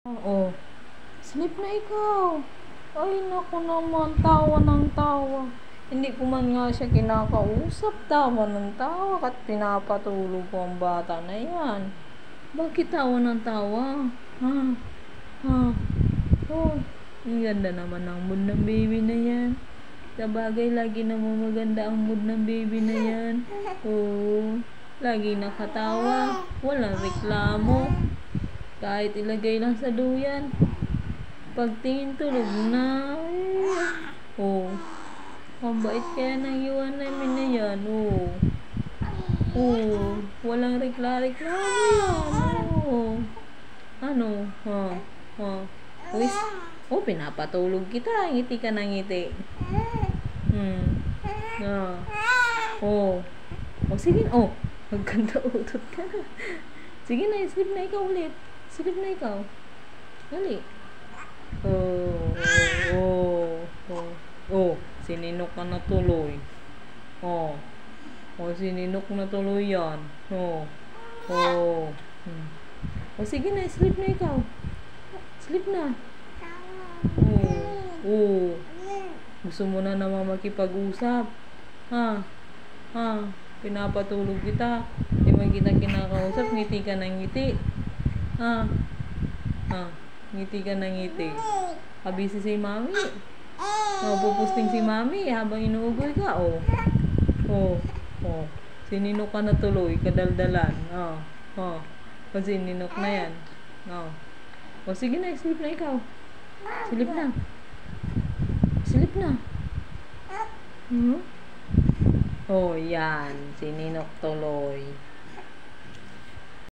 Oh, sleep na ikaw. Ay, naku naman, tawa ng tawa. Hindi ko man nga siya kinakausap, tawa ng tawa, at pinapatulog ko ang bata na yan. Bakit tawa ng tawa? Ha? Ha? Oh, ang ganda naman ng mood ng baby na yan. Sabagay, lagi naman maganda ang mood ng baby na yan. Oh, lagi nakatawa, walang reklamo. Kahit ilagay lang sa duyan. Pagtingin tulog na. Oh. Ang bait kaya ng iwan namin na yan. Oh. Oh. Walang reklamo yan. Oh. Ano? Ha? Ha? Uwis? Oh, pinapatulog kita. Ngiti ka ng ngiti. Ah. Oh. Oh, sige. Oh. Magkanta utot ka. Sige na, sleep na ikaw ulit. Sleep na ikaw. Dali. Oh, oh, oh, oh, sininok ka na tuloy. Oh, oh, sininok na tuloy yan. Oh, oh. Oh, sige na, sleep na ikaw. Sleep na. Oh, oh. Gusto mo na naman makipag-usap. Ha? Ha? Pinapatulog kita. Di man kita kinakausap, ngiti ka ng ngiti. Ha? Ha? Ngiti ka ng ngiti. Kabisi si mami. Pupusting si mami habang inuugoy ka. Oh. Oh. Oh. Sininok ka na tuloy. Kadaldalan. Oh. Oh. O sininok na yan. Oh. O sige na. Sleep na ikaw. Sleep na. Sleep na. Oh, yan. Sininok tuloy.